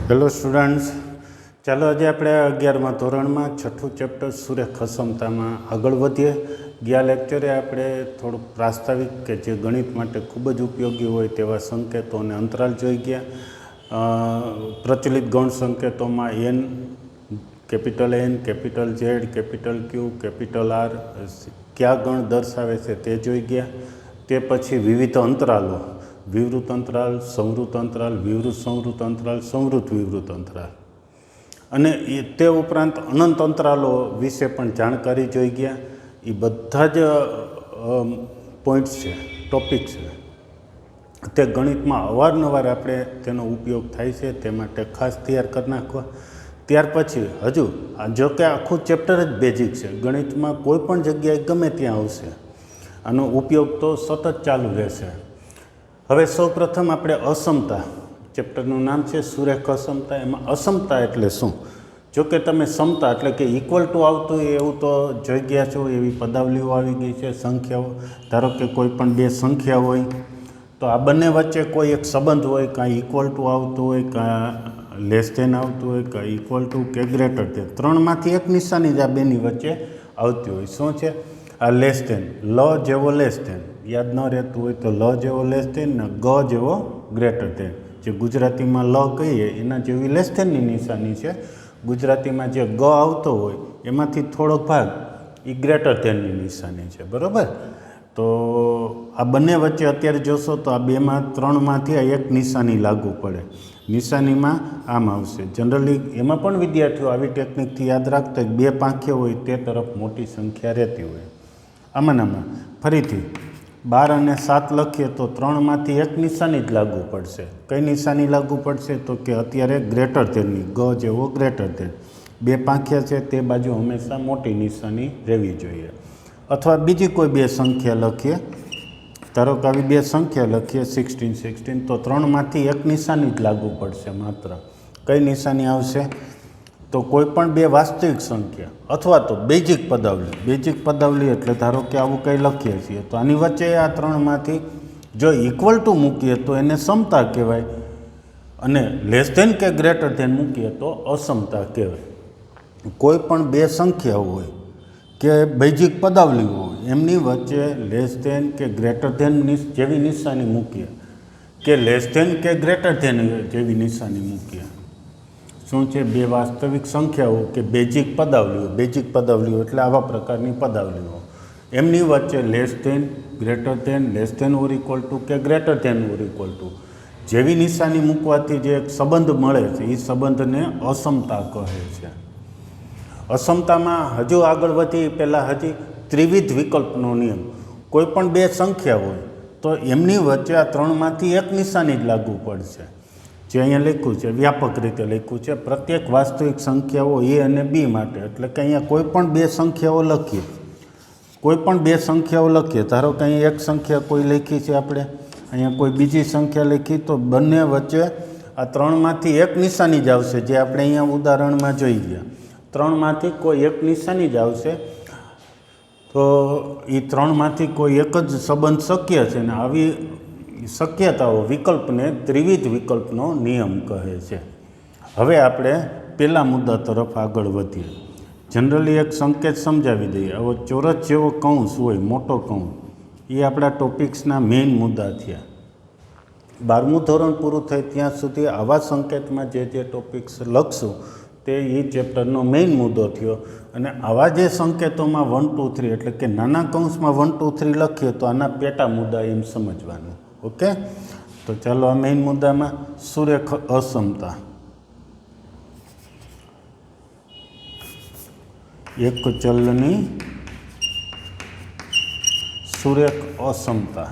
Hello students, ચાલો આજે આપણે 11મા ધોરણમાં છઠ્ઠું ચેપ્ટર સુરેખ અસમતામાં આગળ વધીએ. ગયા લેક્ચરે આપણે થોડુંક પ્રાસ્તાવિક કે જે ગણિત માટે ખૂબ જ ઉપયોગી હોય તેવા સંકેતો અને અંતરાલ જોઈ ગયા. પ્રચલિત ગૌણ સંકેતોમાં N, capital Z, capital Q, capital R કયા ગણ દર્શાવે છે તે જોઈ ગયા. તે પછી વિવિધ અંતરાલો, વિવૃત અંતરાલ, સંવૃત અંતરાલ, વિવૃત સંવૃત અંતરાલ, સંવૃત વિવૃત અંતરાલ, અને તે ઉપરાંત અનંત અંતરાલો વિશે પણ જાણકારી જોઈ ગયા. એ બધા જ પોઈન્ટ્સ છે, ટોપિક છે, તે ગણિતમાં અવારનવાર આપણે તેનો ઉપયોગ થાય છે, તે માટે ખાસ તૈયાર કરી નાખવા. ત્યાર પછી હજુ જો કે આખું ચેપ્ટર જ બેઝિક છે, ગણિતમાં કોઈ પણ જગ્યાએ ગમે ત્યાં આવશે, આનો ઉપયોગ તો સતત ચાલુ રહેશે. હવે સૌ પ્રથમ આપણે અસમતા, ચેપ્ટરનું નામ છે સુરેખ અસમતા. એમાં અસમતા એટલે શું? જો કે તમે સમતા એટલે કે ઇક્વલ ટુ આવતું એવું તો જોઈ ગયા છો, એવી પદાવલીઓ આવી ગઈ છે. સંખ્યાઓ, ધારો કે કોઈ પણ બે સંખ્યા હોય તો આ બંને વચ્ચે કોઈ એક સંબંધ હોય, કાં ઇક્વલ ટુ આવતું હોય, કાં લેસ ધેન આવતું હોય, કાં ઇક્વલ ટુ કે ગ્રેટર ધેન. ત્રણમાંથી એક નિશાની જ આ બેની વચ્ચે આવતી હોય. શું છે આ? Less than. લ જેવો લેસ ધેન, યાદ ન રહેતું હોય તો લ જેવો લેસ ધેન ને ગ જેવો ગ્રેટર ધેન. જે ગુજરાતીમાં લ કહીએ એના જેવી લેસ ધેનની નિશાની છે. ગુજરાતીમાં જે ગ આવતો હોય એમાંથી થોડોક ભાગ એ ગ્રેટર ધેનની નિશાની છે, બરાબર? તો આ બંને વચ્ચે અત્યારે જોશો તો આ બેમાં ત્રણમાંથી આ એક નિશાની લાગુ પડે. નિશાનીમાં આમ આવશે. જનરલી એમાં પણ વિદ્યાર્થીઓ આવી ટેકનિકથી યાદ રાખતા બે પાંખીઓ હોય તે તરફ મોટી સંખ્યા રહેતી હોય. આમાં ફરીથી 12 અને 7 લખીએ તો ત્રણમાંથી એક નિશાની જ લાગુ પડશે. કઈ નિશાની લાગુ પડશે? તો કે અત્યારે ગ્રેટર ધેનની, ગ જેવો ગ્રેટર ધેન. બે પાંખ્યા છે તે બાજુ હંમેશા મોટી નિશાની રહેવી જોઈએ. અથવા બીજી કોઈ બે સંખ્યા લખીએ, ધારો કે આવી બે સંખ્યા લખીએ 16 તો ત્રણમાંથી એક નિશાની જ લાગુ પડશે માત્ર. કઈ નિશાની આવશે? તો કોઈ પણ બે વાસ્તવિક સંખ્યા અથવા તો બેઝિક પદાવલી. બેઝિક પદાવલી એટલે ધારો કે આવું કંઈ લખીએ છીએ તો આની વચ્ચે આ ત્રણમાંથી જો ઇક્વલ ટુ મૂકીએ તો એને સમતા કહેવાય, અને લેસ ધેન કે ગ્રેટર ધેન મૂકીએ તો અસમતા કહેવાય. કોઈ પણ બે સંખ્યાઓ હોય કે બેઝિક પદાવલીઓ હોય એમની વચ્ચે લેસ ધેન કે ગ્રેટર ધેન જેવી નિશાની મૂકીએ કે લેસ ધેન કે ગ્રેટર ધેન જેવી નિશાની મૂકીએ. શું છે? બે વાસ્તવિક સંખ્યાઓ કે બેઝિક પદાવલીઓ. બેઝિક પદાવલીઓ એટલે આવા પ્રકારની પદાવલીઓ. એમની વચ્ચે less than, greater than, less than or equal to કે greater than or equal to જેવી નિશાની મૂકવાથી જે એક સંબંધ મળે છે એ સંબંધને અસમતા કહે છે. અસમતામાં હજુ આગળ વધી પહેલાં હજી ત્રિવિધ વિકલ્પનો નિયમ. કોઈ પણ બે સંખ્યા હોય તો એમની વચ્ચે આ ત્રણમાંથી એક નિશાની જ લાગુ પડશે. જે અહીંયા લખ્યું છે, વ્યાપક રીતે લખ્યું છે, પ્રત્યેક વાસ્તવિક સંખ્યાઓ એ અને બી માટે. એટલે કે અહીંયા કોઈ પણ બે સંખ્યાઓ લખીએ, કોઈ પણ બે સંખ્યાઓ લખીએ, ધારો કે અહીંયા એક સંખ્યા કોઈ લખી છે આપણે, અહીંયા કોઈ બીજી સંખ્યા લખી, તો બંને વચ્ચે આ ત્રણમાંથી એક નિશાની જ આવશે. જે આપણે અહીંયા ઉદાહરણમાં જોઈ ગયા, ત્રણમાંથી કોઈ એક નિશાની જ આવશે. તો એ ત્રણમાંથી કોઈ એક જ સંબંધ શક્ય છે, ને આવી શક્યતાઓ વિકલ્પને ત્રિવિધ વિકલ્પનો નિયમ કહે છે. હવે આપણે પહેલા મુદ્દા તરફ આગળ વધીએ. જનરલી એક સંકેત સમજાવી દઈએ. હવે ચોરસ જેવો કૌંસ હોય, મોટો કૌંસ, એ આપણા ટોપિક્સના મેઇન મુદ્દા થયા. 12મું ધોરણ પૂરું થાય ત્યાં સુધી આવા સંકેતમાં જે ટોપિક્સ લખશું તે એ ચેપ્ટરનો મેઇન મુદ્દો થયો. અને આવા જે સંકેતોમાં 1 2 3 એટલે કે નાના કૌંસમાં 1 2 3 લખીએ તો આના પેટા મુદ્દા એમ સમજવાનું. ઓકે, તો ચાલો આ મેઇન મુદ્દામાં સુરેખ અસમતા. એક ચલની સુરેખ અસમતા,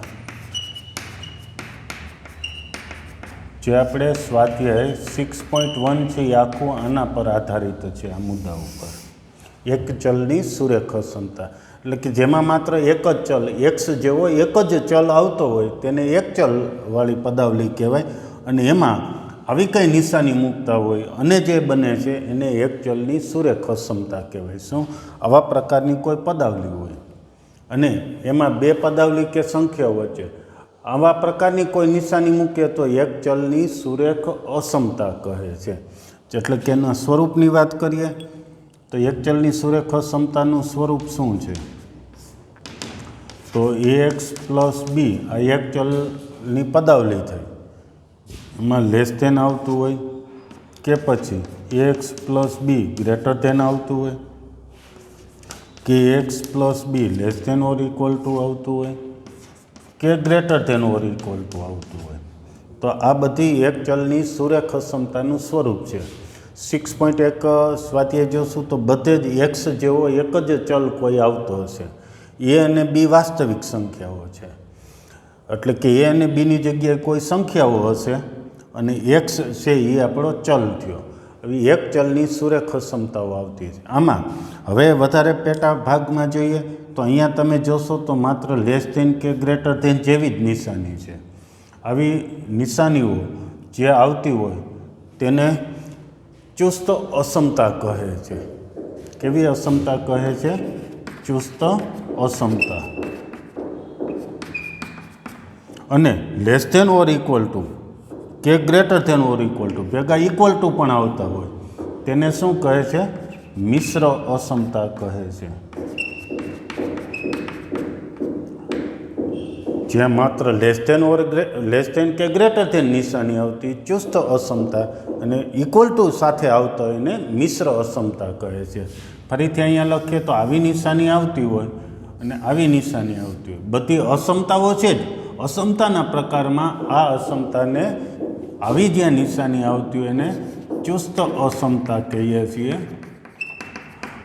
જે આપણે સ્વાધ્યાય 6.1 છે એ આખું આના પર આધારિત છે, આ મુદ્દા ઉપર. એક ચલની સુરેખ અસમતા એટલે કે જેમાં માત્ર એક જ ચલ, એક્સ જેવો એક જ ચલ આવતો હોય તેને એક ચલવાળી પદાવલી કહેવાય. અને એમાં આવી કંઈ નિશાની મૂકતા હોય અને જે બને છે એને એક ચલની સુરેખ અસમતા કહેવાય. શું? આવા પ્રકારની કોઈ પદાવલી હોય અને એમાં બે પદાવલી કે સંખ્યાઓ વચ્ચે આવા પ્રકારની કોઈ નિશાની મૂકીએ તો એક ચલની સુરેખ અસમતા કહે છે. એટલે કે એના સ્વરૂપની વાત કરીએ તો એક ચલની સુરેખ અસમતાનું સ્વરૂપ શું છે? તો ax પ્લસ બી આ એક ચલની પદાવલી થઈ, એમાં લેસ ધેન આવતું હોય કે પછી ax plus B greater than આવતું હોય કે X plus B less than or equal to આવતું હોય કે greater than or equal to આવતું હોય. તો આ બધી એક ચલની સુરેખ અસમતાનું સ્વરૂપ છે. 6.1 સ્વાધ્યાય જોશું તો બધે જ એક્સ જેવો એક જ ચલ કોઈ આવતો હશે. એ અને બી વાસ્તવિક સંખ્યાઓ છે, એટલે કે એ અને બીની જગ્યાએ કોઈ સંખ્યાઓ હશે અને એક્સ છે એ આપણો ચલ થયો. હવે એક ચલની સુરેખ અસમતાઓ આવતી છે. આમાં હવે વધારે પેટા ભાગમાં જોઈએ તો અહીંયા તમે જોશો તો માત્ર લેસ ધેન કે ગ્રેટર ધેન જેવી જ નિશાની છે. આવી નિશાનીઓ જે આવતી હોય તેને ચુસ્ત અસમતા કહે છે. કેવી અસમતા કહે છે? ચુસ્ત અસમતા. અને less than or equal to કે greater than or equal to ભેગા ઇક્વલ ટુ પણ આવતા હોય તેને શું કહે છે? મિશ્ર અસમતા કહે છે. જ્યાં માત્ર લેસ ધેન કે ગ્રેટર ધેન નિશાની આવતી ચુસ્ત અસમતા અને ઇક્વલ ટુ સાથે આવતા હોય એને મિશ્ર અસમતા કહે છે. ફરીથી અહીંયા લખીએ તો આવી નિશાની આવતી હોય અને આવી નિશાની આવતી હોય, બધી અસમતાઓ છે જ. અસમતાના પ્રકારમાં આ અસમતાને આવી જ્યાં નિશાની આવતી હોય એને ચુસ્ત અસમતા કહીએ છીએ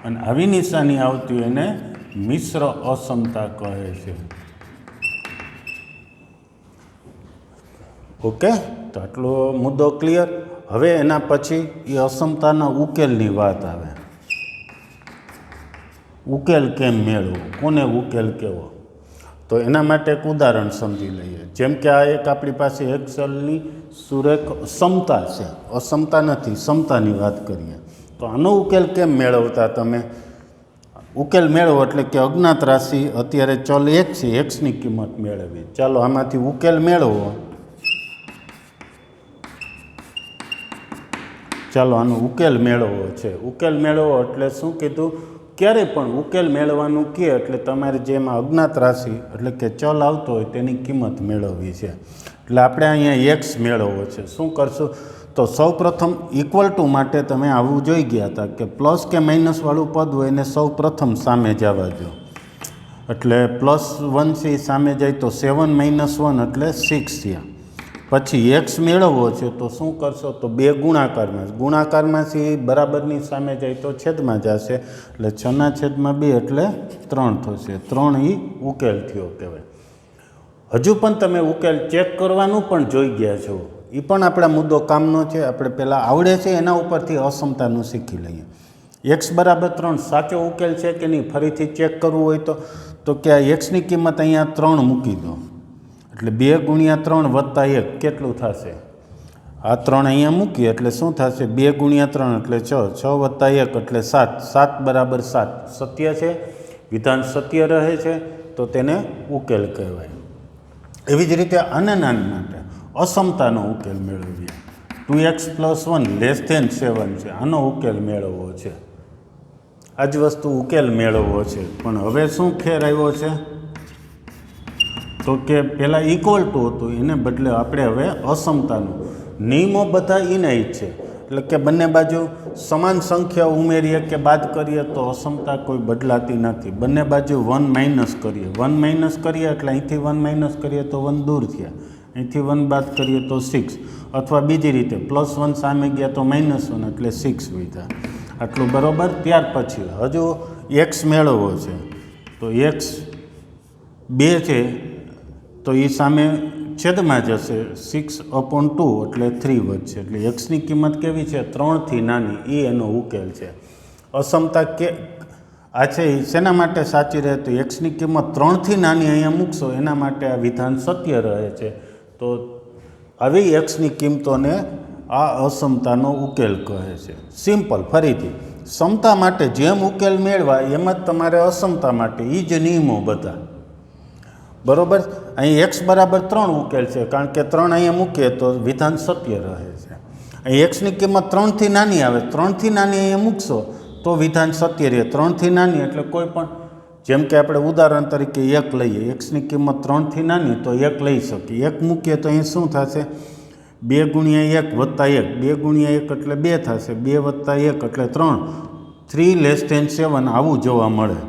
અને આવી નિશાની આવતી હોય એને મિશ્ર અસમતા કહે છે. ઓકે, તો આટલો મુદ્દો ક્લિયર. હવે એના પછી એ અસમતાના ઉકેલની વાત આવે. ઉકેલ કેમ મેળવવો, કોને ઉકેલ કહેવો? તો એના માટે એક ઉદાહરણ સમજી લઈએ. જેમ કે આ એક આપણી પાસે એક ચલની સુરેખ સમતા છે, અસમતા નથી, સમતાની વાત કરીએ. તો આનો ઉકેલ કેમ મેળવતા તમે? ઉકેલ મેળવો એટલે કે અજ્ઞાત રાશિ અત્યારે ચલ એક છે, એક્સની કિંમત મેળવી. ચાલો આમાંથી ઉકેલ મેળવો. ચાલો આનો ઉકેલ મેળવવો છે. ઉકેલ મેળવો એટલે શું કીધું? ક્યારે પણ ઉકેલ મેળવવાનું કહે એટલે તમારે જેમાં અજ્ઞાત રાશિ એટલે કે ચલ આવતો હોય તેની કિંમત મેળવવી છે. એટલે આપણે અહીંયા એક્સ મેળવવો છે. શું કરશું? તો સૌ પ્રથમ ઇક્વલ ટુ માટે તમે આવું જોઈ ગયા હતા કે પ્લસ કે માઇનસવાળું પદ હોય એને સૌ પ્રથમ સામે જવા દો. એટલે +1 છે એ સામે જાય તો 7 - 1 એટલે 6 થયા. પછી એક્સ મેળવવો છે તો શું કરશો? તો 2 ગુણાકારમાંથી બરાબરની સામે જાય તો છેદમાં જશે એટલે 6/2 એટલે 3 થશે. 3 એ ઉકેલ થયો કહેવાય. હજુ પણ તમે ઉકેલ ચેક કરવાનું પણ જોઈ ગયા છો, એ પણ આપણા મુદ્દો કામનો છે. આપણે પહેલાં આવડે છે એના ઉપરથી અસમતાનું શીખી લઈએ. x = 3 સાચો ઉકેલ છે કે નહીં ફરીથી ચેક કરવું હોય તો કે આ એક્સની કિંમત અહીંયા 3 મૂકી દો એટલે 2 × 3 + 1 કેટલું થશે? આ 3 અહીંયા મૂકીએ એટલે શું થશે? 2 × 3 એટલે 6, 6 + 1 એટલે 7, 7 = 7. સત્ય છે, વિધાન સત્ય રહે છે તો તેને ઉકેલ કહેવાય. એવી જ રીતે આના માટે અસમતાનો ઉકેલ મેળવીએ. 2x + 1 < 7 છે, આનો ઉકેલ મેળવવો છે. આ જ વસ્તુ ઉકેલ મેળવવો છે. પણ હવે શું ફેર આવ્યો છે? તો કે પહેલાં ઇક્વલ ટુ હતું એને બદલે આપણે હવે અસમતાનું. નિયમો બધા એના જ છે. એટલે કે બંને બાજુ સમાન સંખ્યા ઉમેરીએ કે બાદ કરીએ તો અસમતા કોઈ બદલાતી નથી. બંને બાજુ 1 - કરીએ, 1 - કરીએ એટલે અહીંથી 1 - કરીએ તો 1 દૂર થયા, અહીંથી 1 બાદ કરીએ તો 6, અથવા બીજી રીતે +1 સામે ગયા તો -1 એટલે 6 વધ્યા. આટલું બરાબર. ત્યાર પછી હજુ એક્સ મેળવવો છે તો એક્સ 2 છે તો એ સામે છેદમાં જશે 6/2 એટલે 3 વધશે. એટલે એક્સની કિંમત કેવી છે? 3થી નાની. એ એનો ઉકેલ છે. અસમતા કે આ છે એ શેના માટે સાચી રહે? તો એક્સની કિંમત 3થી નાની અહીંયા મૂકશો એના માટે આ વિધાન સત્ય રહે છે. તો આવી એક્સની કિંમતોને આ અસમતાનો ઉકેલ કહે છે. સિમ્પલ. ફરીથી સમતા માટે જેમ ઉકેલ મેળવા એમ જ તમારે અસમતા માટે એ જ નિયમો બધા. બરાબર. અહીં એક્સ બરાબર 3 ઉકેલ છે, કારણ કે 3 અહીંયા મૂકીએ તો વિધાન સત્ય રહે છે. અહીં એક્સની કિંમત 3થી નાની આવે, 3થી નાની અહીંયા મૂકશો તો વિધાન સત્ય રહે. 3થી નાની એટલે કોઈ પણ, જેમ કે આપણે ઉદાહરણ તરીકે 1 લઈએ, એક્સની કિંમત 3થી નાની તો 1 લઈ શકીએ. 1 મૂકીએ તો અહીં શું થશે? 2 ગુણ્યા 1 વત્તા 1, 2 ગુણ્યા 1 એટલે 2 થશે, 2 વત્તા 1 એટલે 3, 3<7 આવું જોવા મળે.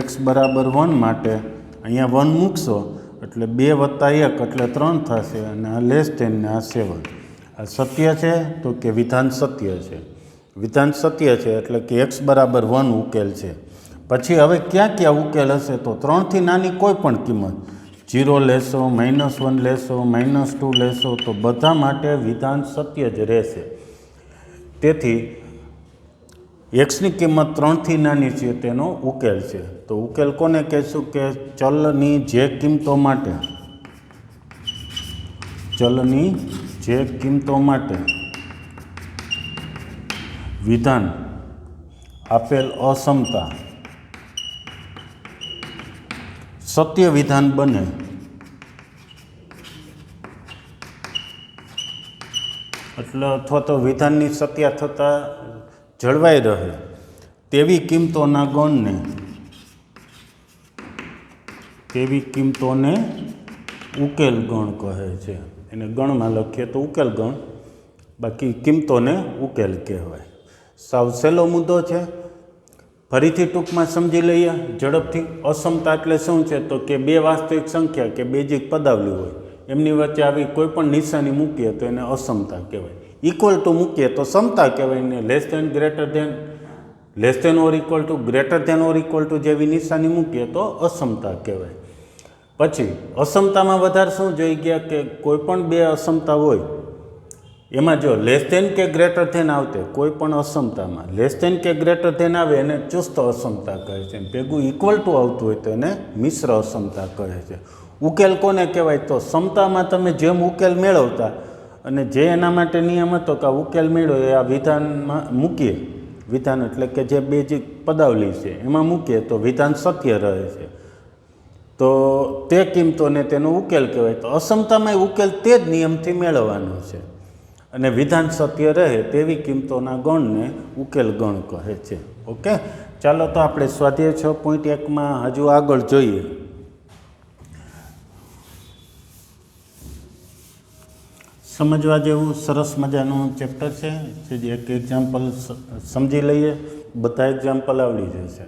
એક્સ બરાબર 1 માટે અહીંયા 1 મૂકશો એટલે 2 વત્તા 1 એટલે 3 થશે, અને આ લેસ ધેન ને આ 7. આ સત્ય છે તો કે વિધાન સત્ય છે? વિધાન સત્ય છે, એટલે કે એક્સ બરાબર 1 ઉકેલ છે. પછી હવે ક્યાં ક્યાં ઉકેલ હશે? તો 3થી નાની કોઈ પણ કિંમત, 0 લેશો, -1 લેશો, -2 લેશો તો બધા માટે વિધાન સત્ય જ રહેશે. તેથી એક્સની કિંમત 3થી નાની છે તેનો ઉકેલ છે. તો ઉકેલ કોને કહેશું? કે ચલની જે કિંમતો માટે, ચલની જે કિંમતો માટે વિધાન આપેલ અસમતા સત્ય વિધાન બને, એટલે અથવા તો વિધાનની સત્યતા જળવાઈ રહે તેવી કિંમતોના ગણને, તેવી કિંમતોને ઉકેલ ગણ કહે છે. એને ગણમાં લખીએ તો ઉકેલ ગણ, બાકી કિંમતોને ઉકેલ કહેવાય. સાવ સહેલો મુદ્દો છે, ફરીથી ટૂંકમાં સમજી લઈએ ઝડપથી. અસમતા એટલે શું છે? તો કે બે વાસ્તવિક સંખ્યા કે બેઝિક પદાવલી હોય, એમની વચ્ચે આવી કોઈ પણ નિશાની મૂકીએ તો એને અસમતા કહેવાય. ઇક્વલ ટુ મૂકીએ તો સમતા કહેવાય ને. Less than, greater than, less than or equal to, greater than or equal to જેવી નિશાની મૂકીએ તો અસમતા કહેવાય. પછી અસમતામાં વધારે શું જોઈ ગયા કે કોઈ પણ બે અસમતા હોય એમાં જો લેસ ધેન કે ગ્રેટર ધેન આવતે, કોઈ પણ અસમતામાં લેસ ધેન કે ગ્રેટર ધેન આવે એને ચુસ્ત અસમતા કહે છે. ભેગું ઇક્વલ ટુ આવતું હોય તો એને મિશ્ર અસમતા કહે છે. ઉકેલ કોને કહેવાય? તો સમતામાં તમે જેમ ઉકેલ મેળવતા અને જે એના માટે નિયમ હતો કે આ ઉકેલ મેળવ્યો એ આ વિધાનમાં મૂકીએ, વિધાન એટલે કે જે બેઝિક પદાવલી છે એમાં મૂકીએ તો વિધાન સત્ય રહે છે. તો તે કિંમતોને તેનો ઉકેલ કહેવાય. તો અસમતામાં ઉકેલ તે જ નિયમથી મેળવવાનો છે, અને વિધાન સત્ય રહે તેવી કિંમતોના ગણને ઉકેલ ગણ કહે છે. ઓકે, ચાલો તો આપણે સ્વાધ્યાય 6.1માં હજુ આગળ જોઈએ. સમજવા જેવું સરસ મજાનું ચેપ્ટર છે, જે એક એક્ઝામ્પલ સમજી લઈએ, બધા એક્ઝામ્પલ આવડી જશે.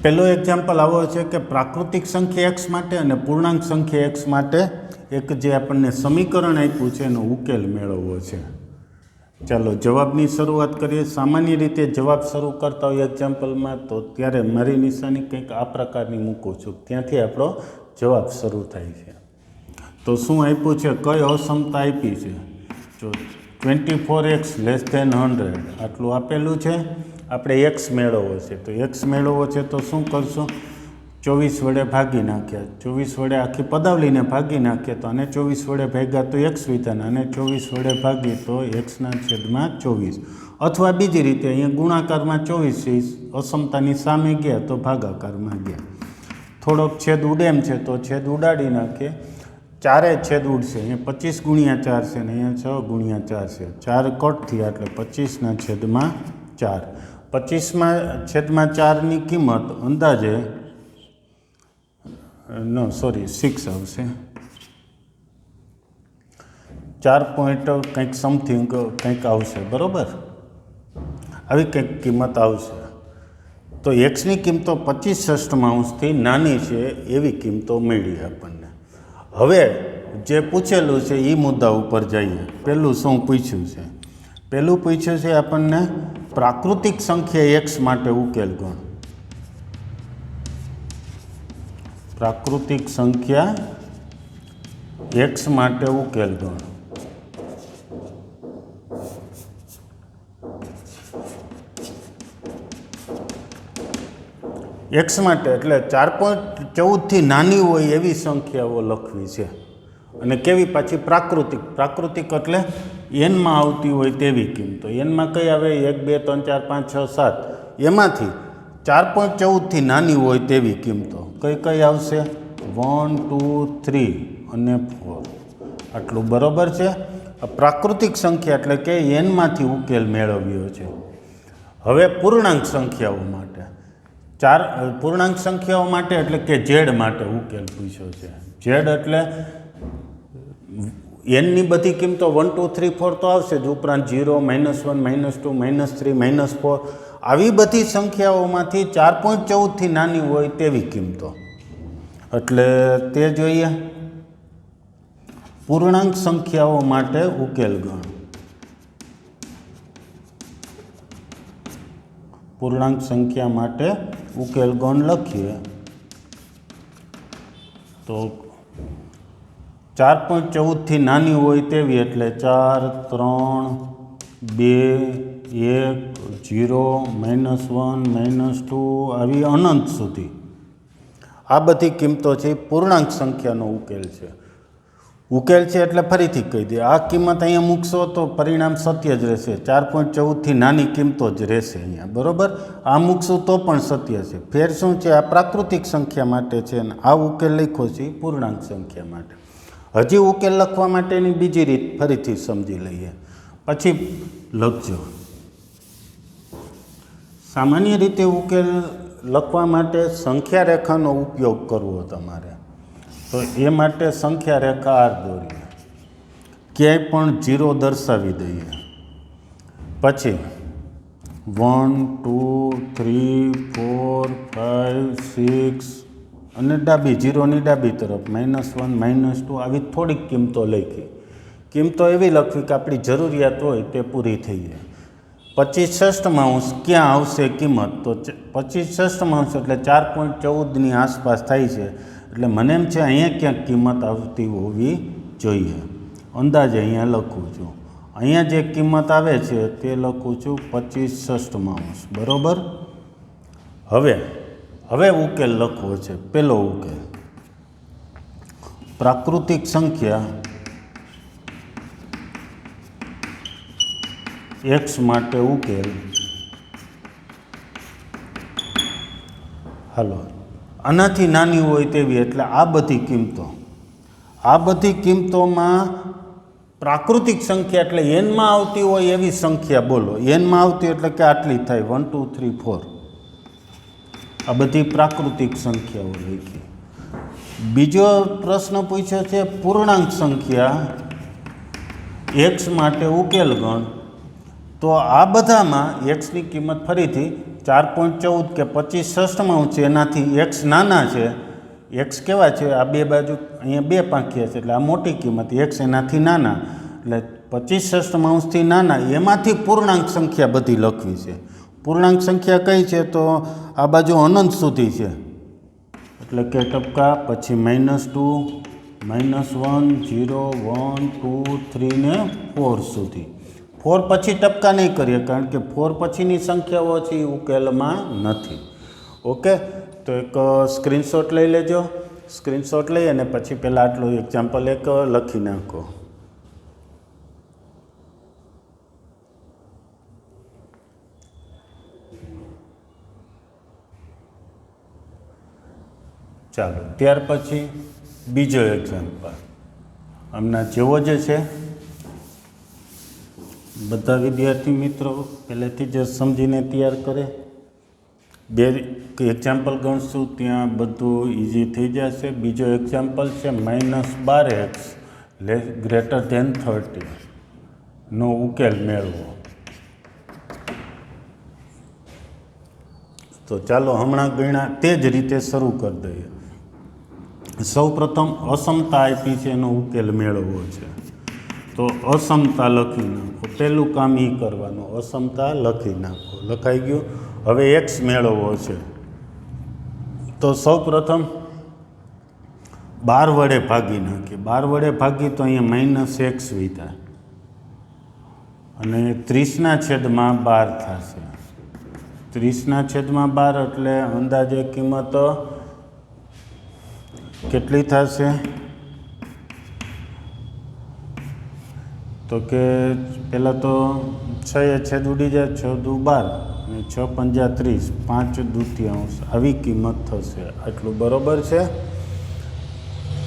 પહેલો એક્ઝામ્પલ આવો છે કે પ્રાકૃતિક સંખ્યા એક્સ માટે અને પૂર્ણાંક સંખ્યા એક્સ માટે એક જે આપણને સમીકરણ આપ્યું છે એનો ઉકેલ મેળવવો છે. ચાલો જવાબની શરૂઆત કરીએ. સામાન્ય રીતે જવાબ શરૂ કરતા હોય એક્ઝામ્પલમાં તો ત્યારે મારી નિશાની કંઈક આ પ્રકારની મૂકું છું, ત્યાંથી આપણો જવાબ શરૂ થાય છે. તો શું આપ્યું છે? કઈ અસમતા આપી છે? જો 24x લેસ ધેન 100 આટલું આપેલું છે. આપણે એક્સ મેળવવો છે, તો એક્સ મેળવવો છે તો શું કરશું? 24 વડે ભાગી નાખ્યા, 24 વડે આખી પદાવલીને ભાગી નાખીએ તો આને 24 વડે ભાગ્યા તો એક્સ વિધાન, અને 24 વડે ભાગીએ તો એક્સના છેદમાં 24. અથવા બીજી રીતે અહીંયા ગુણાકારમાં 24 અસમતાની સામે ગયા તો ભાગાકારમાં ગયા. થોડોક છેદ ઉડે એમ છે તો છેદ ઉડાડી નાખીએ. ચારે છેદ ઉડશે, અહીંયા 25 ગુણ્યા 4 છે ને અહીંયા 6 ગુણ્યા 4 છે. 4 કટ થયા એટલે 25ના છેદમાં 4. 25માં છેદમાં 4ની કિંમત અંદાજે 6 આવશે. 4 પોઈન્ટ કંઈક સમથિંગ કંઈક આવશે, બરાબર? આવી કંઈક કિંમત આવશે. તો એક્સની કિંમતો 25/6 નાની છે એવી કિંમતો મળી આપણને. હવે જે પૂછેલું છે એ મુદ્દા ઉપર જઈએ. પહેલું શું પૂછ્યું છે? પહેલું પૂછ્યું છે આપણને પ્રાકૃતિક સંખ્યા એક્સ માટે ઉકેલ ગણ. પ્રાકૃતિક સંખ્યા એક્સ માટે ઉકેલ ગણ. એક્સ માટે એટલે 4.14થી નાની હોય એવી સંખ્યાઓ લખવી છે. અને કેવી? પાછી પ્રાકૃતિક. પ્રાકૃતિક એટલે એનમાં આવતી હોય તેવી કિંમતો. એનમાં કઈ આવે? 1 2 3 4 5 6 7. એમાંથી 4.14થી નાની હોય તેવી કિંમતો કઈ કઈ આવશે? 1 2 3 અને 4 આટલું બરાબર છે. પ્રાકૃતિક સંખ્યા એટલે કે એનમાંથી ઉકેલ મેળવ્યો છે. હવે પૂર્ણાંક સંખ્યાઓ માટે પૂર્ણાંક સંખ્યાઓ માટે એટલે કે ઝેડ માટે ઉકેલ પૂછ્યો છે. ઝેડ એટલે એનની બધી કિંમતો 1 2 3 4 તો આવશે જ, ઉપરાંત 0 -1 -2 -3 -4 આવી બધી સંખ્યાઓમાંથી 4.14થી નાની હોય તેવી કિંમતો. એટલે તે જોઈએ. પૂર્ણાંક સંખ્યાઓ માટે ઉકેલ ગણ. પૂર્ણાંક સંખ્યા માટે ઉકેલ ગણ લખીએ તો 4.14થી નાની હોય તેવી એટલે 4 3 2 1 0 -1 -2 આવી અનંત સુધી આ બધી કિંમતો છે પૂર્ણાંક સંખ્યાનો ઉકેલ છે. ઉકેલ છે એટલે ફરીથી કહી દઈએ, આ કિંમત અહીંયા મૂકશો તો પરિણામ સત્ય જ રહેશે. 4.14થી નાની કિંમતો જ રહેશે અહીંયા, બરાબર. આ મૂકશું તો પણ સત્ય છે. ફેર શું છે? આ પ્રાકૃતિક સંખ્યા માટે છે અને આ ઉકેલ લખ્યો છે પૂર્ણાંક સંખ્યા માટે. હજી ઉકેલ લખવા માટેની બીજી રીત ફરીથી સમજી લઈએ, પછી લખજો. સામાન્ય રીતે ઉકેલ લખવા માટે સંખ્યા રેખાનો ઉપયોગ કરવો તમારે, તો એ માટે સંખ્યા રેખા આર દોરીએ, ક્યાંય પણ 0 દર્શાવી દઈએ. પછી 1 2 3 4 5 6 અને ડાબી 0ની ડાબી તરફ -1 -2 આવી થોડીક કિંમતો લખી. કિંમતો એવી લખવી કે આપણી જરૂરિયાત હોય તે પૂરી થઈ જાય. 25/6 ક્યાં આવશે કિંમત? તો 25/6 એટલે 4.14ની આસપાસ થાય છે. એટલે મને એમ છે અહીંયા ક્યાંક કિંમત આવતી હોવી જોઈએ. અંદાજે અહીંયા લખું છું. અહીંયા જે કિંમત આવે છે તે લખું છું 25/6, બરાબર. હવે ઉકેલ લખવો છે. પહેલો ઉકેલ પ્રાકૃતિક સંખ્યા x માટે ઉકેલ. હાલો, આનાથી નાની હોય તેવી એટલે આ બધી કિંમતોમાં પ્રાકૃતિક સંખ્યા એટલે એનમાં આવતી હોય એવી સંખ્યા બોલો. એનમાં આવતી એટલે કે આટલી થાય 1 2 3 4. આ બધી પ્રાકૃતિક સંખ્યાઓ લખી. બીજો પ્રશ્ન પૂછ્યો છે પૂર્ણાંક સંખ્યા x માટે ઉકેલ ગણ. તો આ બધામાં xની કિંમત ફરીથી 4.14 કે 25/6 છે, એનાથી x નાના છે. x કેવા છે? આ બે બાજુ અહીંયા બે પાંખિયા છે એટલે આ મોટી કિંમત, x એનાથી નાના એટલે 25/6થી નાના. એમાંથી પૂર્ણાંક સંખ્યા બધી લખવી છે. પૂર્ણાંક સંખ્યા કઈ છે? તો આ બાજુ અનંત સુધી છે એટલે કે ટપકા, પછી -2 -1 0 1 2 3 ને 4 સુધી. 4 પછી ટપકા નહીં કરીએ કારણ કે 4 પછીની સંખ્યાઓ છે એ ઉકેલમાં નથી. ઓકે, તો એક સ્ક્રીનશોટ લઈ લેજો. સ્ક્રીનશોટ લઈ અને પછી પહેલાં આટલું એક્ઝામ્પલ એક લખી નાખો. ચાલો, ત્યાર પછી બીજો એક્ઝામ્પલ હમણાં જેવો જ છે. બધા વિદ્યાર્થી મિત્રો પહેલેથી જ સમજીને તૈયાર કરે. બે એક્ઝામ્પલ ગણશું ત્યાં બધું ઇઝી થઈ જશે. બીજો એક્ઝામ્પલ છે -12x > 30 નો ઉકેલ મેળવો. તો ચાલો હમણાં ગણ્યા તે જ રીતે શરૂ કરી દઈએ. સૌ પ્રથમ અસમતા આપી છે, એનો ઉકેલ મેળવવો છે. તો અસમતા લખી નાખો. પહેલું કામ એ કરવાનું, અસમતા લખી નાખો. લખાઈ ગયું. હવે x મેળવવો છે. તો સૌ પ્રથમ 12 વડે ભાગી નાખીએ. 12 વડે ભાગી તો અહીંયા -x વિધા અને 30/12 થશે. 30/12 એટલે અંદાજે કિંમત કેટલી થશે? તો કે પહેલાં તો 6 છેદ ઉડી જાય, 6 દુ 12 અને 6 પંજા 30, 5/2 આવી કિંમત થશે. આટલું બરાબર છે.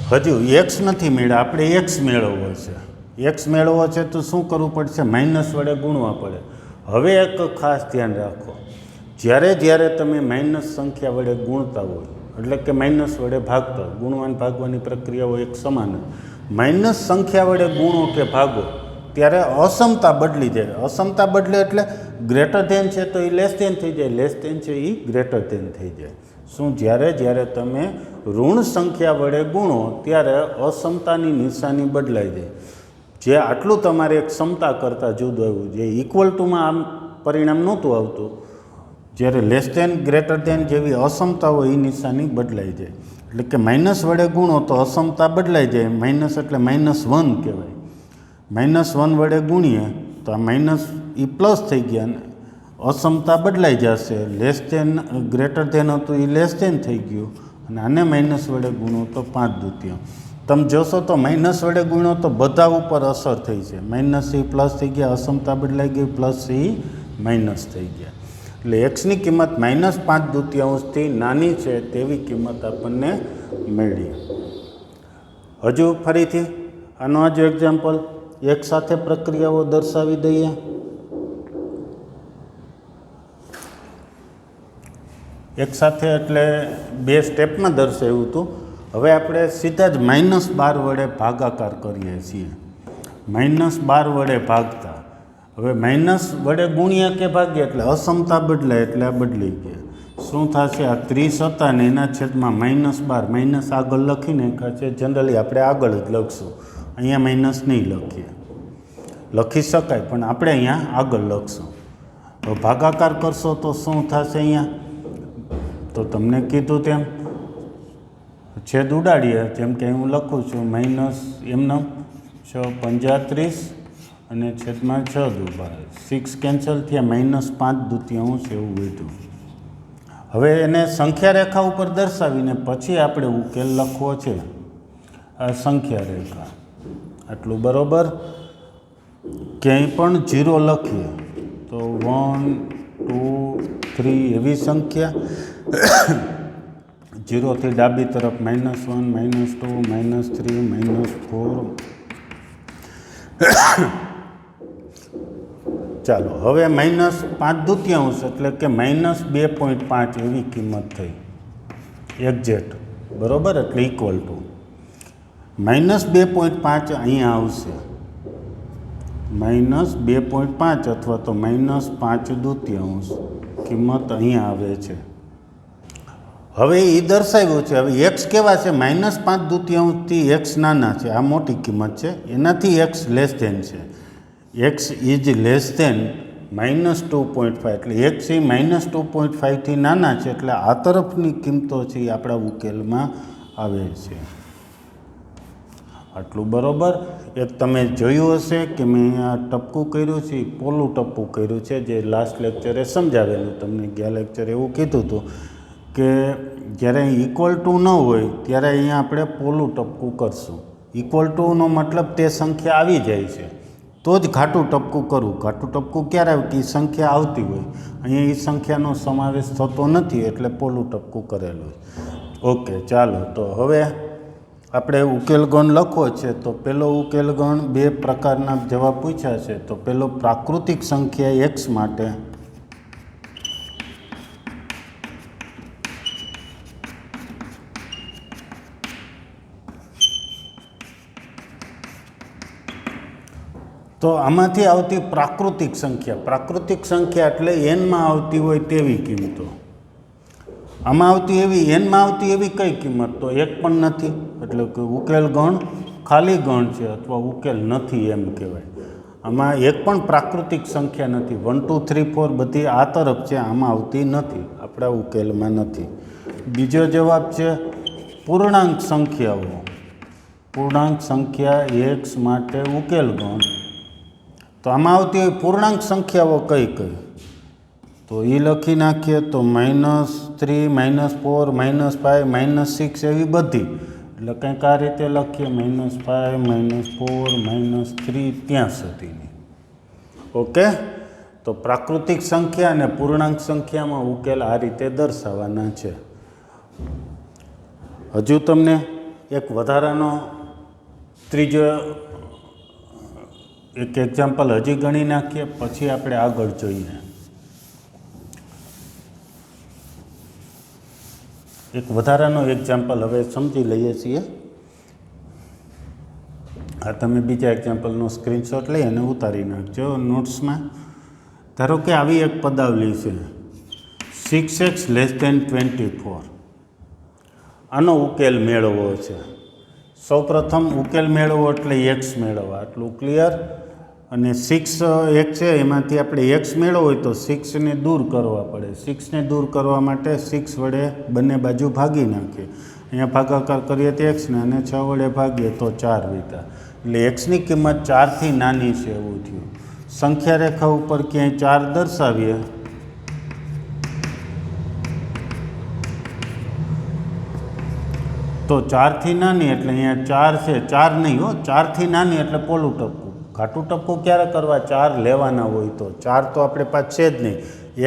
હજુ એક્સ નથી મેળવ્યા, આપણે એક્સ મેળવવો છે. એક્સ મેળવવો છે તો શું કરવું પડશે? માઇનસ વડે ગુણવા પડે. હવે એક ખાસ ધ્યાન રાખો, જ્યારે જ્યારે તમે માઇનસ સંખ્યા વડે ગુણતા હોય, એટલે કે માઇનસ વડે ભાગતા, ગુણવાન ભાગવાની પ્રક્રિયાઓ એક સમાન. માઇનસ સંખ્યા વડે ગુણો કે ભાગો ત્યારે અસમતા બદલી જાય. અસમતા બદલે એટલે ગ્રેટર ધેન છે તો એ લેસ ધેન થઈ જાય, લેસ ધેન છે એ ગ્રેટર ધેન થઈ જાય. શું? જ્યારે જ્યારે તમે ઋણ સંખ્યા વડે ગુણો ત્યારે અસમતાની નિશાની બદલાઈ જાય. જે આટલું તમારે એક સમતા કરતાં જુદું આવ્યું, જે ઇક્વલ ટુમાં આમ પરિણામ નહોતું આવતું, જ્યારે લેસ ધેન ગ્રેટર ધેન જેવી અસમતા હોય એ નિશાની બદલાઈ જાય. એટલે કે માઇનસ વડે ગુણો તો અસમતા બદલાઈ જાય. માઇનસ એટલે -1 કહેવાય. -1 વડે ગુણીએ તો આ માઇનસ એ પ્લસ થઈ ગયા ને અસમતા બદલાઈ જશે. લેસ ધેન ગ્રેટર ધેન હતું એ લેસ ધેન થઈ ગયું, અને આને માઇનસ વડે ગુણો તો 5/2. તમે જોશો તો માઇનસ વડે ગુણો તો બધા ઉપર અસર થઈ છે. માઇનસ એ પ્લસ થઈ ગયા, અસમતા બદલાઈ ગઈ, પ્લસ એ માઇનસ થઈ ગયા. એટલે એક્સની કિંમત -5/2 નાની છે તેવી કિંમત આપણને મળી. હજુ ફરીથી આનો જ એક્ઝામ્પલ એક સાથે પ્રક્રિયાઓ દર્શાવી દઈએ. એક સાથે એટલે 2 સ્ટેપમાં દર્શાવ્યું હતું. હવે આપણે સીધા જ -12 વડે ભાગાકાર કરીએ છીએ. -12 વડે ભાગતા, હવે માઇનસ વડે ગુણ્યા કે ભાગ્યા એટલે અસમતા બદલાય, એટલે આ બદલી ગયા. શું થશે? આ 30 હતા ને એના છેદમાં -12, માઇનસ આગળ લખી નાખ્યા છે. જનરલી આપણે આગળ જ લખશું, અહીંયા માઇનસ નહીં લખીએ. લખી શકાય પણ આપણે અહીંયા આગળ લખશું. તો ભાગાકાર કરશો તો શું થશે? અહીંયા તો તમને કીધું તેમ છેદ ઉડાડીએ, જેમ કે હું લખું છું -6 35 અને છેદમાં 6 6 કેન્સલ થયા, -5/2 એવું વધ્યું. હવે એને સંખ્યા રેખા ઉપર દર્શાવીને પછી આપણે ઉકેલ લખવો છે. આ સંખ્યા રેખા આટલું બરાબર. ક્યાંય પણ 0 લખીએ તો 1 2 3 એવી સંખ્યા. 0 થી ડાબી તરફ -1 -2 -3 -4. ચાલો હવે -5/2 એટલે કે -2.5 એવી કિંમત થઈ એક્ઝેક્ટ, બરાબર. એટલે ઇક્વલ ટુ -2.5 અહીંયા આવશે. -2.5 અથવા તો -5/2 કિંમત અહીંયા આવે છે. હવે એ દર્શાવ્યું છે. હવે એક્સ કેવા છે? -5/2 એક્સ નાના છે, આ મોટી કિંમત છે. એનાથી એક્સ લેસ ધેન છે. એક્સ ઇઝ લેસ ધેન -2.5 એટલે એક્સ એ -2.5 નાના છે, એટલે આ તરફની કિંમતો છે એ આપણા ઉકેલમાં આવે છે. આટલું બરાબર. એક તમે જોયું હશે કે મેં આ ટપકું કર્યું છે, પોલું ટપકું કર્યું છે, જે લાસ્ટ લેક્ચરે સમજાવેલું. તમને ગયા લેક્ચરે એવું કીધું હતું કે જ્યારે ઇક્વલ ટુ ન હોય ત્યારે અહીંયા આપણે પોલું ટપકું કરશું. ઇક્વલ ટુનો મતલબ તે સંખ્યા આવી જાય છે તો જ ઘાટું ટપકું કરવું. ઘાટું ટપકું ક્યારે આવે? કે સંખ્યા આવતી હોય. અહીંયા એ સંખ્યાનો સમાવેશ થતો નથી એટલે પોલું ટપકું કરેલું. ઓકે, ચાલો તો હવે આપણે ઉકેલ ગણ લખવો છે. તો પહેલો ઉકેલ ગણ 2 પ્રકારના જવાબ પૂછ્યા છે. તો પહેલો પ્રાકૃતિક સંખ્યા એક્સ માટે તો આમાંથી આવતી પ્રાકૃતિક સંખ્યા એટલે એનમાં આવતી હોય તેવી કિંમતો. આમાં આવતી એવી કઈ કિંમત? તો એક પણ નથી, એટલે કે ઉકેલ ગણ ખાલી ગણ છે અથવા ઉકેલ નથી એમ કહેવાય. આમાં એક પણ પ્રાકૃતિક સંખ્યા નથી. 1 2 3 4 બધી આ તરફ છે, આમાં આવતી નથી, આપણા ઉકેલમાં નથી. બીજો જવાબ છે પૂર્ણાંક સંખ્યાઓ. પૂર્ણાંક સંખ્યા એક્સ માટે ઉકેલ ગણ. તો આમાં આવતી હોય પૂર્ણાંક સંખ્યાઓ કઈ કઈ? તો એ લખી નાખીએ તો -3 -4 -5 -6 એવી બધી. એટલે કંઈક આ રીતે લખીએ -5 -4 -3 ત્યાં સુધીની. ઓકે, તો પ્રાકૃતિક સંખ્યા અને પૂર્ણાંક સંખ્યામાં ઉકેલ આ રીતે દર્શાવવાના છે. હજુ તમને એક વધારાનો ત્રીજો એક એક્ઝામ્પલ હજી ગણી નાખીએ, પછી આપણે આગળ જોઈએ. એક વધારાનો એક્ઝામ્પલ હવે સમજી લઈએ છીએ. આ તમે બીજા એક્ઝામ્પલનો સ્ક્રીનશોટ લઈ અને ઉતારી નાખજો નોટ્સમાં. ધારો કે આવી એક પદાવલી છે 6x < 24. આનો ઉકેલ મેળવવો છે. સૌપ્રથમ ઉકેલ મેળવવો એટલે એક્સ મેળવવા, આટલું ક્લિયર. અને 6 એક છે, એમાંથી આપણે એક્સ મેળવવો હોય તો 6ને દૂર કરવા પડે. 6ને દૂર કરવા માટે 6 વડે બંને બાજુ ભાગી નાખીએ. અહીંયા ભાગાકાર કરીએ તો એક્સને, અને 6 વડે ભાગીએ તો 4 વીતા. એટલે એક્સની કિંમત 4થી નાની છે એવું થયું. સંખ્યા રેખા ઉપર ક્યાંય 4 દર્શાવીએ તો 4થી નાની એટલે અહીંયા 4 છે, 4 નહીં હો, 4થી નાની એટલે પોલું ટપકું. ઘાટું ટપકું ક્યારે કરવા? 4 લેવાના હોય તો. 4 તો આપણે પાસે છે જ નહીં.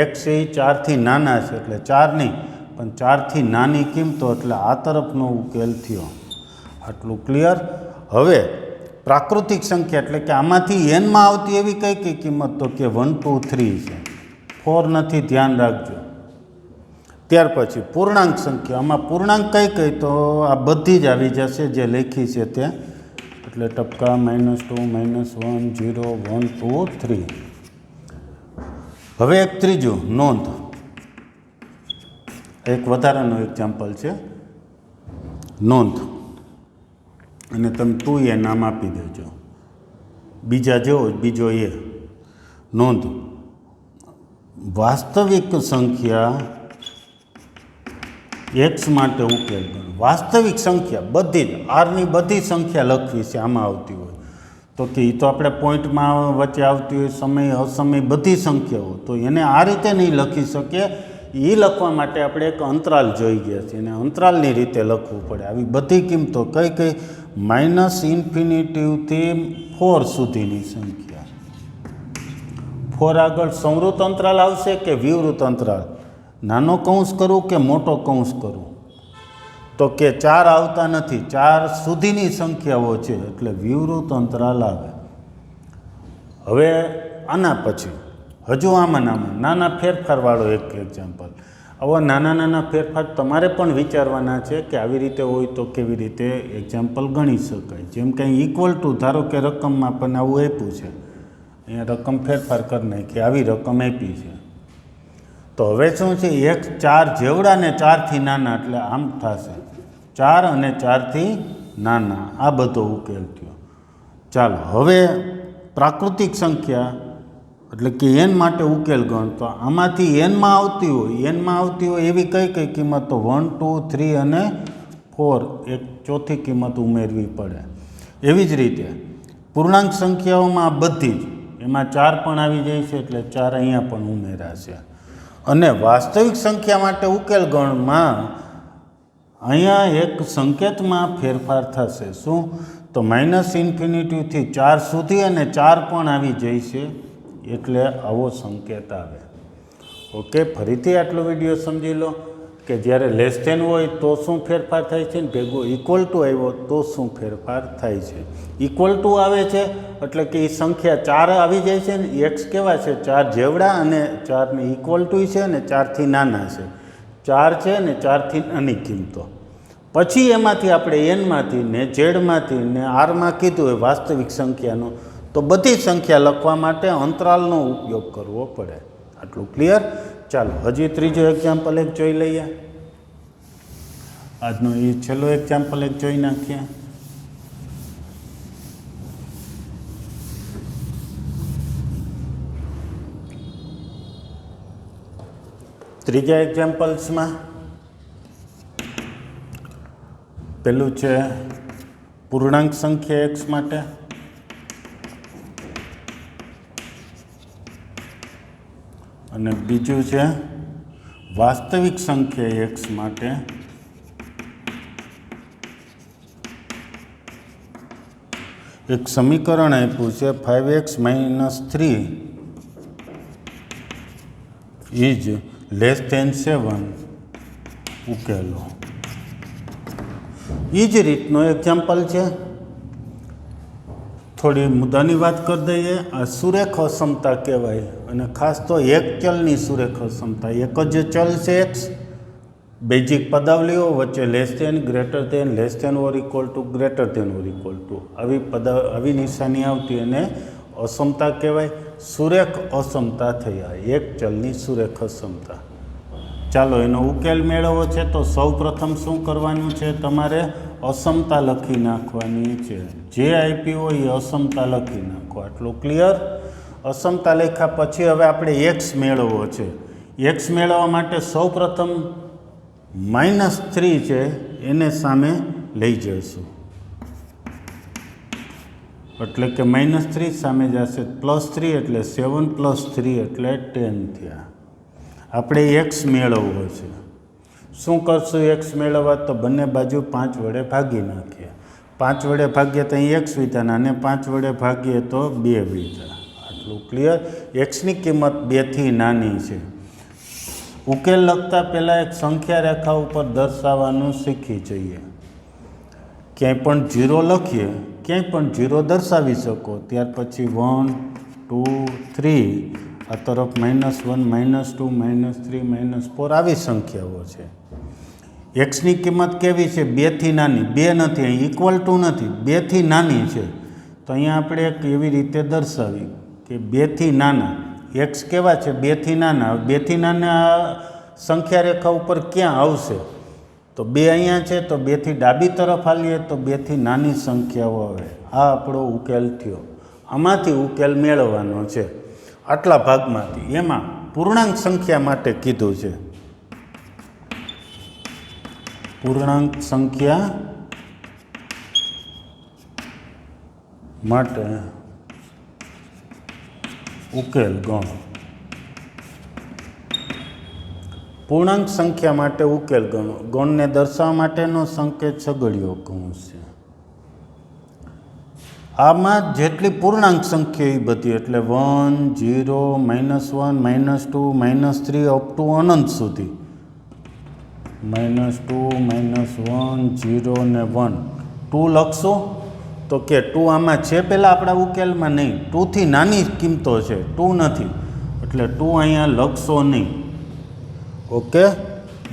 એક છે એ 4થી નાના છે એટલે 4 નહીં, પણ 4થી નાની કિંમતો એટલે આ તરફનો ઉકેલ થયો. આટલું ક્લિયર. હવે પ્રાકૃતિક સંખ્યા એટલે કે આમાંથી એનમાં આવતી એવી કઈ કઈ કિંમત? તો કે 1 2 3 છે, 4 નથી, ધ્યાન રાખજો. ત્યાર પછી પૂર્ણાંક સંખ્યા. આમાં પૂર્ણાંક કઈ કઈ? તો આ બધી જ આવી જશે જે લખી છે ત્યાં. એટલે ટપકા -2 -1 0 1 2 3. હવે એક ત્રીજું નોંધ. એક વધારાનો એક્ઝામ્પલ છે નોંધ, અને તમે તું એ નામ આપી દેજો. બીજા જેવો બીજો એ. નોંધ. વાસ્તવિક સંખ્યા એક્સ માટે ઉકેલ ગણો. વાસ્તવિક સંખ્યા બધી જ આરની બધી સંખ્યા લખવી છે આમાં આવતી હોય તો. કે એ તો આપણે પોઈન્ટમાં વચ્ચે આવતી હોય, સમય અસમય બધી સંખ્યાઓ, તો એને આ રીતે નહીં લખી શકીએ. એ લખવા માટે આપણે એક અંતરાલ જોઈ ગયા છીએ, એને અંતરાલની રીતે લખવું પડે. આવી બધી કિંમતો કઈ કઈ? -થી 4 સુધીની સંખ્યા. 4 આગળ સંવૃત અંતરાલ આવશે કે વિવૃત અંતરાલ? નાનો કૌંસ કરું કે મોટો કૌંસ કરું? તો કે 4 આવતા નથી, 4 સુધીની સંખ્યાઓ છે એટલે વિવૃત અંતરાલ આવે. હવે આના પછી હજુ આમાં નાના ફેરફારવાળો એક એક્ઝામ્પલ. આવા નાના નાના ફેરફાર તમારે પણ વિચારવાના છે કે આવી રીતે હોય તો કેવી રીતે એક્ઝામ્પલ ગણી શકાય. જેમ કંઈ ઇક્વલ ટુ, ધારો કે રકમમાં પણ આવું આપ્યું છે, અહીંયા રકમ ફેરફાર કરી નાખી, આવી રકમ આપી છે. તો હવે શું છે? એક 4 જેવડા ને 4થી નાના એટલે આમ થશે. 4 અને 4થી નાના, આ બધો ઉકેલ થયો. ચાલો હવે પ્રાકૃતિક સંખ્યા એટલે કે એન માટે ઉકેલ ગણતો. આમાંથી એનમાં આવતી હોય એવી કઈ કઈ કિંમત? તો 1 2 3 અને 4 એક ચોથી કિંમત ઉમેરવી પડે. એવી જ રીતે પૂર્ણાંક સંખ્યાઓમાં બધી જ, એમાં 4 પણ આવી જાય છે એટલે 4 અહીંયા પણ ઉમેરાશે. અને વાસ્તવિક સંખ્યા માટે ઉકેલ ગણમાં અહીંયા એક સંકેતમાં ફેરફાર થશે. શું? તો -∞ થી 4 સુધી અને 4 પણ આવી જાય છે એટલે આવો સંકેત આવે. ઓકે, ફરીથી આટલો વિડીયો સમજી લો કે જ્યારે લેસ ધેન હોય તો શું ફેરફાર થાય છે, ને ભેગો ઇક્વલ ટુ આવ્યો તો શું ફેરફાર થાય છે. ઇક્વલ ટુ આવે છે એટલે કે એ સંખ્યા 4 આવી જાય છે ને. એક્સ કેવા છે? 4 જેવડા અને 4 ને ઇક્વલ ટુ છે અને 4થી નાના છે. 4 છે ને 4થી નાની કિંમતો. પછી એમાંથી આપણે એનમાંથી ને ઝેડમાંથી ને આરમાં કીધું હોય વાસ્તવિક સંખ્યાનો, તો બધી સંખ્યા લખવા માટે અંતરાલનો ઉપયોગ કરવો પડે. આટલું ક્લિયર. ચાલો હજી ત્રીજો એક્ઝામ્પલ એક જોઈ લઈએ. આજનો એ છેલ્લો એક્ઝામ્પલ એક જોઈ નાખીએ. ત્રીજા એક્ઝામ્પલ્સમાં પેલું છે પૂર્ણાંક સંખ્યા એક્સ માટે, અને બીજું છે વાસ્તવિક સંખ્યા એક્સ માટે. એક સમીકરણ આપ્યું છે 5x - 3 ઇઝ < 7. ઉકેલો. એ જ રીતનો એક્ઝામ્પલ છે. થોડી મુદ્દાની વાત કરી દઈએ. આ સુરેખ અસમતા કહેવાય અને ખાસ તો એક ચલની સુરેખ અસમતા. એક જ ચલ છે એક્સ, બેઝિક પદાવલીઓ વચ્ચે less than, greater than, less than or equal to, greater than or equal to આવી નિશાની આવતી અને અસમતા કહેવાય. સુરેખ અસમતા થયા એક ચલની સુરેખ અસમતા. ચાલો એનો ઉકેલ મેળવવો છે તો સૌ પ્રથમ શું કરવાનું છે, તમારે અસમતા લખી નાખવાની છે. જે આપી હોય એ અસમતા લખી નાખો. આટલું ક્લિયર. અસમતા લખ્યા પછી હવે આપણે એક્સ મેળવવો છે. એક્સ મેળવવા માટે સૌ પ્રથમ -3 છે એને સામે લઈ જઈશું, એટલે કે -3 સામે જશે +3 એટલે 7 + 3 એટલે 10 થયા. આપણે એક્સ મેળવવો છે. શું કરશું એક્સ મેળવવા? તો બંને બાજુ 5 વડે ભાગી નાખીએ. 5 વડે ભાગીએ તો અહીં એક્સ વિધાન અને 5 વડે ભાગીએ તો 2 વિધા. આટલું ક્લિયર. એક્સની કિંમત 2થી નાની છે. ઉકેલ લખતા પહેલાં એક સંખ્યા રેખા ઉપર દર્શાવવાનું શીખી જઈએ. ક્યાંય પણ 0 લખીએ, ક્યાંય પણ 0 દર્શાવી શકો. ત્યાર પછી 1 2 3 આ તરફ -1 -2 -3 -4 આવી સંખ્યાઓ છે. એક્સની કિંમત કેવી છે? 2થી નાની. 2 નથી, અહીં ઇક્વલ ટુ નથી, 2થી નાની છે. તો અહીંયા આપણે એક એવી રીતે દર્શાવી કે 2થી નાના. એક્સ કેવા છે? 2થી નાના. 2થી નાના સંખ્યા રેખા ઉપર ક્યાં આવશે? તો 2 અહીંયા છે, તો 2થી ડાબી તરફ હાલીએ તો 2થી નાની સંખ્યાઓ આવે. આ આપણો ઉકેલ થયો. આમાંથી ઉકેલ મેળવવાનો છે, આટલા ભાગમાંથી. એમાં પૂર્ણાંક સંખ્યા માટે કીધું છે. પૂર્ણાંક સંખ્યા માટે ઉકેલ ગણો. પૂર્ણાંક સંખ્યા માટે ઉકેલ ગણો. ગણને દર્શાવવા માટેનો સંકેત સગડીયો કૌંસ છે. આમાં જેટલી પૂર્ણાંક સંખ્યા એ બધી, એટલે 1 0 -1 -2 -3 અપ ટુ અનંત સુધી. -2 -1 0 ને 1. 2 લખશો તો કે 2 આમાં છે પહેલાં આપણા ઉકેલમાં? નહીં. 2થી નાની કિંમતો છે, 2 નથી, એટલે 2 અહીંયા લખશો નહીં. ઓકે.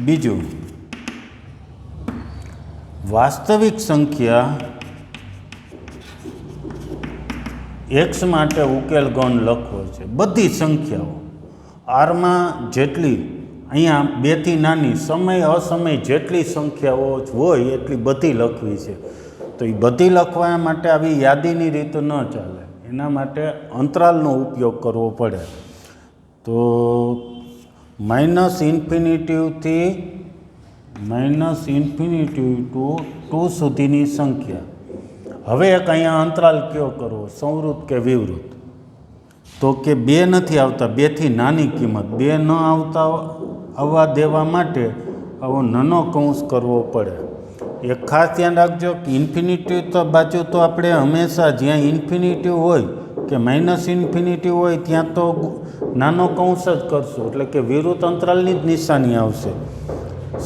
બીજું, વાસ્તવિક સંખ્યા એક્સ માટે ઉકેલ ગણ લખવો છે. બધી સંખ્યાઓ આરમાં જેટલી, અહીંયા 2થી નાની, સમય અસમય જેટલી સંખ્યાઓ હોય એટલી બધી લખવી છે. તો એ બધી લખવા માટે આવી યાદીની રીત ન ચાલે. એના માટે અંતરાલનો ઉપયોગ કરવો પડે. તો -∞થી ટુ 2 સુધીની સંખ્યા. હવે એક અહીંયા અંતરાલ કયો કરવો, સંવૃત કે વિવૃત? તો કે 2 નથી આવતા, 2થી નાની કિંમત. 2 ન આવવા દેવા માટે આવો નાનો કૌંસ કરવો પડે. એક ખાસ ધ્યાન રાખજો કે ઇન્ફિનિટી તો બાજુ તો આપણે હંમેશા જ્યાં ઇન્ફિનિટી હોય કે -∞ હોય ત્યાં તો નાનો કૌંસ જ કરશું, એટલે કે વિવૃત અંતરાલની જ નિશાની આવશે.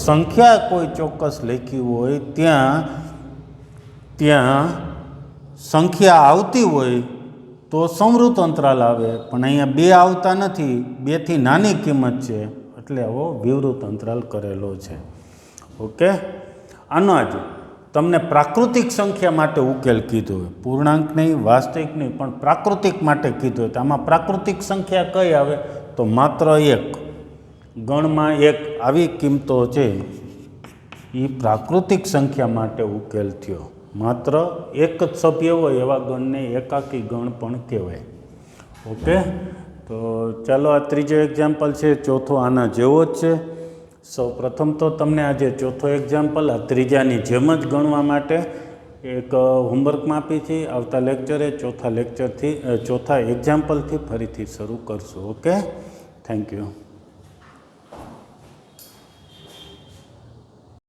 સંખ્યા કોઈ ચોક્કસ લખી હોય ત્યાં સંખ્યા આવતી હોય તો સંવૃત અંતરાલ આવે, પણ અહીંયા 2 આવતા નથી, 2થી નાની કિંમત છે, એટલે આવો વિવૃત અંતરાલ કરેલો છે. ઓકે. આનો જ તમને પ્રાકૃતિક સંખ્યા માટે ઉકેલ કીધો હોય, પૂર્ણાંક નહીં, વાસ્તવિક નહીં, પણ પ્રાકૃતિક માટે કીધું હોય. તો આમાં પ્રાકૃતિક સંખ્યા કઈ આવે? તો માત્ર 1. ગણમાં 1 આવી કિંમતો છે, એ પ્રાકૃતિક સંખ્યા માટે ઉકેલ થયો. માત્ર એક જ સભ્ય હોય એવા ગણને એકાકી ગણ પણ કહેવાય. ઓકે. તો ચાલો આ ત્રીજો એક્ઝામ્પલ છે. ચોથો આના જેવો જ છે. સૌ પ્રથમ તો તમને આજે ચોથો એક્ઝામ્પલ આ ત્રીજાની જેમ જ ગણવા માટે એક હોમવર્કમાં આપી છે. આવતા લેક્ચરે ચોથા એક્ઝામ્પલથી ફરીથી શરૂ કરશું. ઓકે. Thank you.